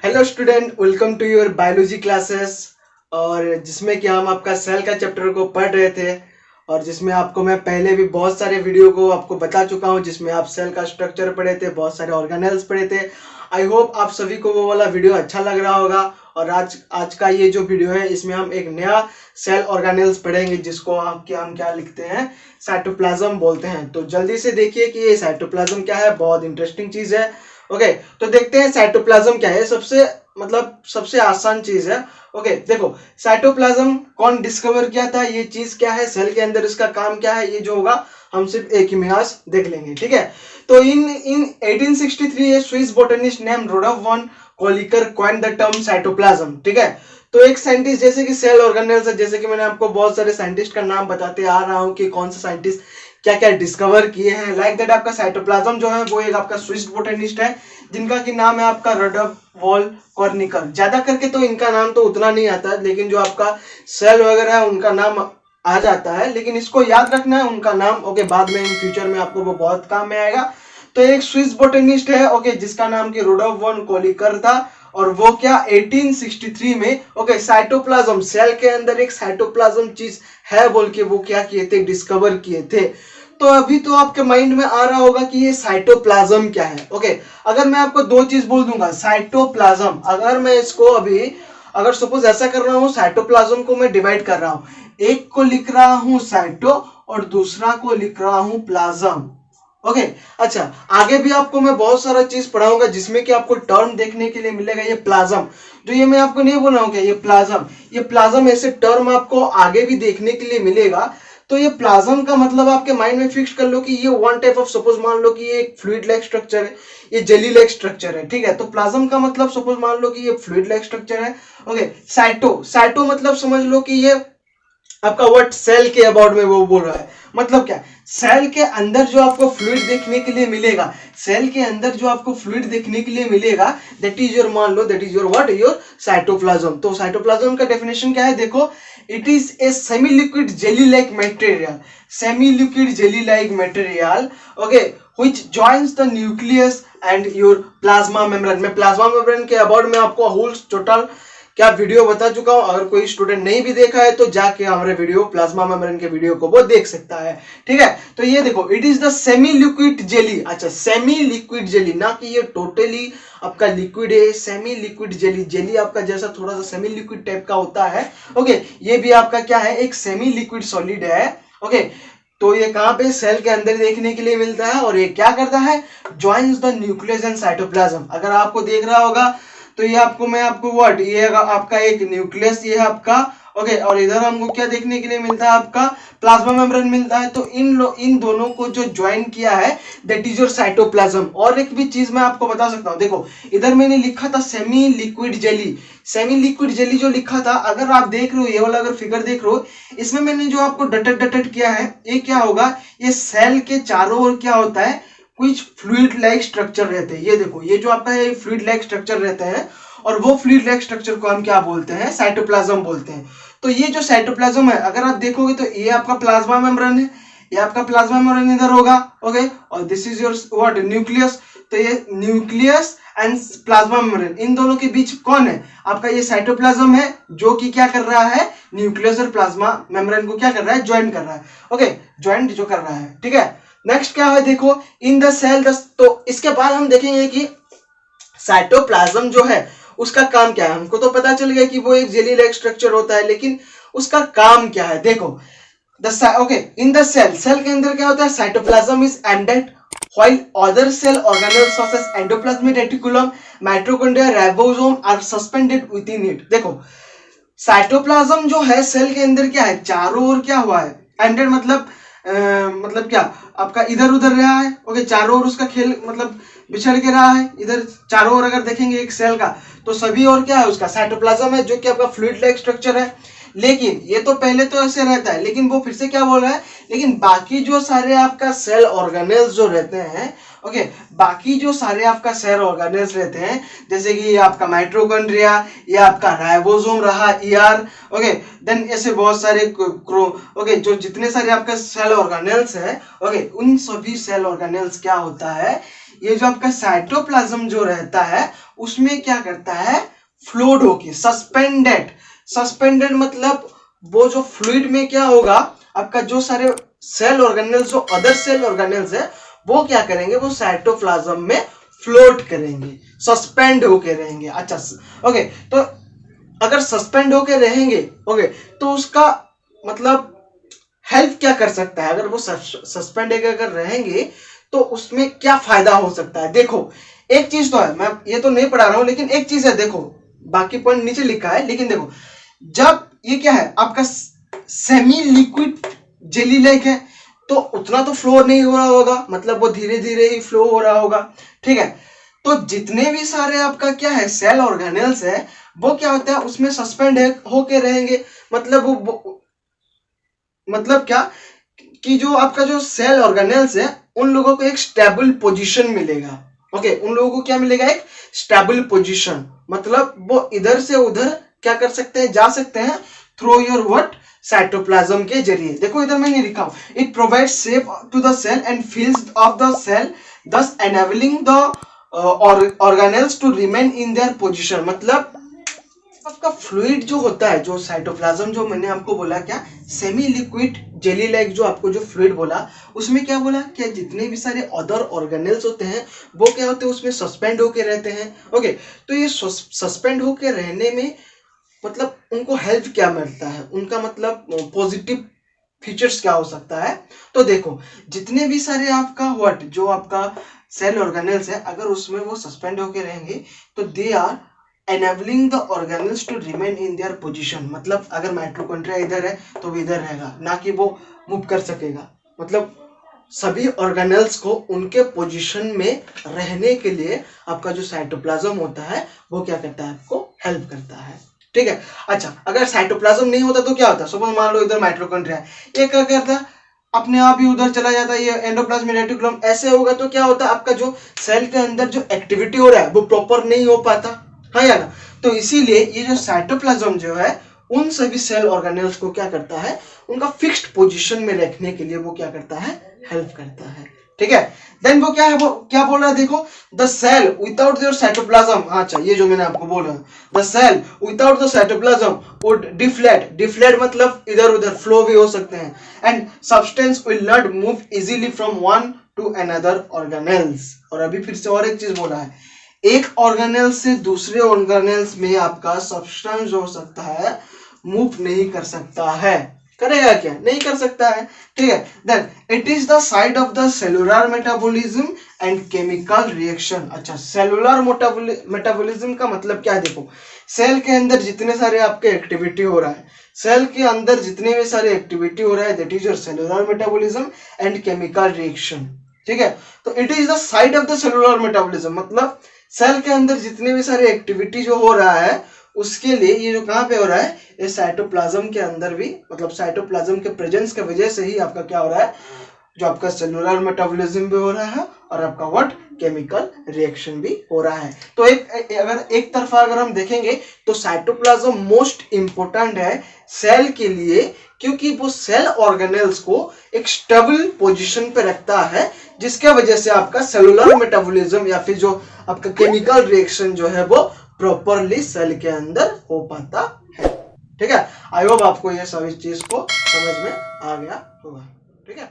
Hello student, welcome to your biology classes. और जिसमें कि हम आपका सेल का चैप्टर को पढ़ रहे थे और जिसमें आपको मैं पहले भी बहुत सारे वीडियो को आपको बता चुका हूं, जिसमें आप सेल का स्ट्रक्चर पढ़े थे, बहुत सारे ऑर्गेनेल्स पढ़े थे। आई होप आप सभी को वो वाला वीडियो अच्छा लग रहा होगा। और आज का ये जो वीडियो है, इसमें हम एक नया सेल ऑर्गेनेल्स पढ़ेंगे, जिसको हम क्या लिखते हैं, साइटोप्लाज्म बोलते हैं। तो जल्दी से देखिए कि ये साइटोप्लाज्म क्या है, बहुत इंटरेस्टिंग चीज है। ओके, तो देखते हैं साइटोप्लाज्म क्या है। सबसे आसान चीज है। ओके, देखो साइटोप्लाज्म कौन डिस्कवर किया था, ये चीज क्या है, सेल के अंदर इसका काम क्या है, ये जो होगा हम सिर्फ एक इतिहास देख लेंगे। ठीक है, तो in in 1863 a Swiss botanist name Rudolf von Kolliker coined the term cytoplasm. ठीक है, तो एक साइंटिस्ट, जैसे कि सेल ऑर्गेनेल्स है, जैसे कि मैंने आपको बहुत सारे साइंटिस्ट का नाम बताते आ रहा हूं कि कौन सा साइंटिस्ट क्या क्या डिस्कवर किए हैं। लाइक दैट आपका साइटोप्लाज्म जो है वो एक आपका स्विस बोटनिस्ट है, जिनका की नाम है आपका रोडोल्फ वॉन कोलिकर। ज्यादा करके तो इनका नाम तो उतना नहीं आता है, लेकिन जो आपका सेल वगैरह है उनका नाम आ जाता है, लेकिन इसको याद रखना है उनका नाम। ओके, बाद में इन फ्यूचर में आपको वो बहुत काम में आएगा। तो एक स्विस बोटनिस्ट है, ओके, जिसका नाम की रोडोल्फ वॉन कोलिकर था। और वो क्या 1863 में, ओके, साइटोप्लाज्म, सेल के अंदर एक साइटोप्लाज्म चीज है बोल के वो क्या किए थे, डिस्कवर किए थे। तो अभी तो आपके माइंड में आ रहा होगा कि ये साइटोप्लाज्म क्या है। ओके, अगर मैं आपको दो चीज बोल दूंगा, साइटोप्लाज्म, अगर मैं इसको अभी अगर सपोज ऐसा कर रहा हूं, साइटोप्लाज्म को मैं डिवाइड कर रहा हूं, एक को लिख रहा हूं साइटो और दूसरा को लिख रहा हूं प्लाज्म। ओके, अच्छा, आगे भी आपको मैं बहुत सारा चीज पढ़ाऊंगा जिसमें कि आपको टर्म देखने के लिए मिलेगा। ये प्लाज्म जो ये मैं आपको नहीं बोल रहा हूँ, ये प्लाज्म ऐसे टर्म आपको आगे भी देखने के लिए मिलेगा। तो ये प्लाज्म का मतलब आपके माइंड में फिक्स कर लो कि ये वन टाइप ऑफ, सपोज मान लो कि ये एक फ्लूइड लाइक स्ट्रक्चर है, ये जेली लाइक स्ट्रक्चर है। ठीक है, तो प्लाज्म का मतलब सपोज मान लो कि ये फ्लूइड लाइक स्ट्रक्चर है। ओके, साइटो मतलब समझ लो कि ये आपका वर्ड सेल के अबाउट में वो बोल रहा है। मतलब क्या, सेल के अंदर जो आपको फ्लूइड देखने के लिए मिलेगा, सेल के अंदर जो आपको फ्लूइड देखने के लिए मिलेगा, दैट इज योर, मान लो that is your what, your cytoplasm. तो साइटोप्लाज्म का डेफिनेशन क्या है, देखो, it is a semi liquid jelly like material, semi liquid jelly like material, okay, which joins the nucleus and your plasma membrane। मैं plasma membrane के about में आपको whole total क्या वीडियो बता चुका हूं। अगर कोई स्टूडेंट नहीं भी देखा है तो जाके हमारे वीडियो, प्लाज्मा मेम्ब्रेन के वीडियो को वो देख सकता है। ठीक है, तो ये देखो, it is the semi liquid jelly. अच्छा, सेमी लिक्विड जेली, ना कि ये टोटली आपका लिक्विड है, सेमी लिक्विड जेली। जेली आपका जैसा थोड़ा सा सेमी लिक्विड टाइप का होता है। ओके, ये भी आपका क्या है, एक सेमी लिक्विड सॉलिड है। ओके, तो ये कहां पे, सेल के अंदर देखने के लिए मिलता है। और ये क्या करता है, joins the nucleus and cytoplasm. अगर आपको देख रहा होगा तो ये आपको व्हाट, ये आपका एक न्यूक्लियस, ये है आपका, ओके, और इधर हमको क्या देखने के लिए मिलता है, आपका प्लाज्मा मेम्ब्रेन मिलता है। तो इन दोनों को जो ज्वाइन किया है, दैट इज योर साइटोप्लाज्म। और एक भी चीज मैं आपको बता सकता हूं, देखो इधर मैंने लिखा था semi liquid jelly, semi liquid jelly जो लिखा था, अगर आप देख रहे हो ये वाला अगर फिगर देख रहे हो, इसमें मैंने जो आपको डटेड किया है, ये क्या होगा, ये सेल के चारों ओर क्या होता है, कुछ फ्लूइड लाइक स्ट्रक्चर रहते हैं। ये देखो, ये जो आपका ये फ्लूइड लाइक स्ट्रक्चर रहते हैं, और वो फ्लूइड लाइक स्ट्रक्चर को हम क्या बोलते हैं, साइटोप्लाज्म बोलते हैं। तो ये जो साइटोप्लाज्म है, अगर आप देखोगे तो ये आपका प्लाज्मा मेम्ब्रेन है, ये आपका प्लाज्मा मेम्ब्रेन इधर होगा। ओके, और this is your what, nucleus. तो ये न्यूक्लियस एंड प्लाज्मा मेम्ब्रेन, इन दोनों के बीच कौन है, आपका ये साइटोप्लाज्म है, जो कि क्या कर रहा है, न्यूक्लियस और प्लाज्मा मेम्ब्रेन को क्या कर रहा है, ज्वाइन कर रहा है। ओके, ज्वाइंट जो कर रहा है। ठीक है, नेक्स्ट क्या है, देखो, इन द सेल। तो इसके बाद हम देखेंगे कि साइटोप्लाज्म जो है उसका काम क्या है। हमको तो पता चल गया कि वो एक जेली लाइक स्ट्रक्चर होता है, लेकिन उसका काम क्या है, देखो, okay, in the cell, cell के अंदर क्या होता है, cytoplasm is embedded while other cell organelles such as endoplasmic reticulum, mitochondria, ribosome are suspended within it। देखो, साइटोप्लाज्म जो है सेल के अंदर क्या है, चारों ओर क्या हुआ है, एंडेड मतलब क्या, आपका इधर उधर रहा है। ओके, चारों ओर उसका खेल मतलब बिछड़ के रहा है। इधर चारों ओर अगर देखेंगे एक सेल का, तो सभी ओर क्या है, उसका साइटोप्लाज्म है, जो कि आपका फ्लूइड लाइक स्ट्रक्चर है। लेकिन ये तो पहले तो ऐसे रहता है, लेकिन वो फिर से क्या बोल रहा है, लेकिन बाकी जो सारे आपका सेल ऑर्गेनेल्स जो रहते हैं, ओके, बाकी जो सारे आपका सेल ऑर्गेनेल्स रहते हैं, जैसे कि ये आपका माइटोकॉन्ड्रिया, ये आपका राइबोसोम रहा, ईआर, ओके, देन ऐसे बहुत सारे ओके, जो जितने सारे आपका सेल ऑर्गेनेल्स है, ओके, उन सभी सेल ऑर्गेनेल्स क्या होता है, ये जो आपका साइटोप्लाज्म जो रहता है उसमें क्या करता है, फ्लोट होके सस्पेंडेड मतलब वो जो फ्लूइड में क्या होगा, आपका जो सारे सेल ऑर्गेनेल्स, जो अदर सेल ऑर्गेनेल्स है, वो क्या करेंगे, वो साइटोप्लाज्म में फ्लोट करेंगे, सस्पेंड होके रहेंगे। अच्छा ओके, तो अगर सस्पेंड होके रहेंगे, ओके, तो उसका मतलब हेल्प क्या कर सकता है, अगर वो सस्पेंड अगर रहेंगे तो उसमें क्या फायदा हो सकता है। देखो एक चीज तो है, मैं ये तो नहीं पढ़ा रहा हूं, लेकिन एक चीज है, देखो बाकी पॉइंट नीचे लिखा है, लेकिन देखो जब ये क्या है आपका सेमी लिक्विड जेली लाइक है, तो उतना तो फ्लो नहीं हो रहा होगा, मतलब वो धीरे धीरे ही फ्लो हो रहा होगा, ठीक है। तो जितने भी सारे आपका क्या है सेल ऑर्गेनेल्स है, वो क्या होता है उसमें सस्पेंड होके रहेंगे, मतलब वो मतलब क्या कि जो आपका जो सेल ऑर्गेनेल्स है, उन लोगों को एक स्टेबल पोजीशन मिलेगा। ओके, उन लोगों को क्या मिलेगा, एक स्टेबल पोजीशन, मतलब वो इधर से उधर क्या कर सकते हैं, जा सकते हैं थ्रू योर व्हाट, साइटोप्लाज्म के जरिए। देखो इधर मैंने लिखा हूं, it provides shape to the cell and fills of the cell, thus enabling the organelles to remain in their position। मतलब आपका फ्लूइड जो होता है, जो साइटोप्लाज्म, जो मैंने आपको बोला क्या, सेमी लिक्विड जेली लाइक, जो आपको जो फ्लूइड बोला, उसमें क्या बोला, क्या जितने भी सारे अदर ऑर्गेनेल्स होते हैं वो क्या होते हैं, उसमें सस्पेंड होके रहते हैं। ओके, तो ये सस्पेंड होके रहने में मतलब उनको हेल्प क्या मिलता है, उनका मतलब पॉजिटिव फीचर्स क्या हो सकता है। तो देखो जितने भी सारे आपका व्हाट, जो आपका सेल ऑर्गेनेल्स है, अगर उसमें वो सस्पेंड होके रहेंगे तो they are enabling the organelles to remain in their position. मतलब अगर माइटोकॉन्ड्रिया इधर है तो वो इधर रहेगा, ना कि वो मूव कर सकेगा। मतलब सभी ऑर्गेनेल्स को उनके पोजीशन में रहने के लिए आपका जो साइटोप्लाज्म होता है वो क्या करता है, आपको हेल्प करता है, ठीक है। अच्छा, अगर साइटोप्लाज्म नहीं होता तो क्या होता, सपोज मान लो इधर माइटोकॉन्ड्रिया है, ये क्या करता है, अपने आप ही उधर चला जाता है, ये एंडोप्लाज्मिक रेटिकुलम ऐसे होगा, तो क्या होता है, आपका जो सेल के अंदर जो एक्टिविटी हो रहा है वो प्रॉपर नहीं हो पाता है या ना। तो इसीलिए ये जो साइटोप्लाज्म जो है, उन सभी सेल ऑर्गेनेल्स को क्या करता है, उनका फिक्स्ड पोजीशन में रखने के लिए वो क्या करता है, हेल्प करता है, ठीक है। देन वो क्या है, वो क्या बोल रहा है, देखो the cell without your cytoplasm, अच्छा ये जो मैंने आपको बोला, the cell without the cytoplasm would deflate मतलब इधर उधर फ्लो भी हो सकते हैं, and substance will not move easily from one to another organelles. और अभी फिर से और एक चीज बोला है, एक ऑर्गेनेल से दूसरे ऑर्गेनेल्स में आपका सब्सटेंस जो हो सकता है मूव नहीं कर सकता है, करेगा क्या, नहीं कर सकता है, ठीक है। Then it is the side of the cellular metabolism and chemical reaction. अच्छा, सेलुलर मेटाबॉलिज्म का मतलब क्या है, देखो सेल के अंदर जितने सारे आपके एक्टिविटी हो रहा है, सेल के अंदर जितने भी सारे एक्टिविटी हो रहा है, that is your cellular metabolism and chemical reaction, ठीक है। तो it is the side of the cellular metabolism, मतलब सेल के अंदर जितने भी सारे एक्टिविटी जो हो रहा है, उसके लिए ये जो कहाँ पे हो रहा है, ये साइटोप्लाज्म के अंदर भी, मतलब साइटोप्लाज्म के प्रेजेंस की वजह से ही आपका क्या हो रहा है, जो आपका सेलुलर मेटाबॉलिज्म भी हो रहा है और आपका व्हाट, केमिकल रिएक्शन भी हो रहा है। तो अगर एक तरफा अगर हम देखेंगे तो साइटोप्लाज्म मोस्ट इंपोर्टेंट है सेल के लिए, क्योंकि वो सेल ऑर्गेनेल्स को एक स्टेबल पोजीशन पे रखता है, जिसके वजह से आपका सेलुलर मेटाबॉलिज्म या फिर जो आपका केमिकल रिएक्शन जो है वो प्रॉपरली सेल के अंदर हो पाता है, ठीक है। आई होप आपको ये सभी चीज को समझ में आ गया होगा, ठीक है।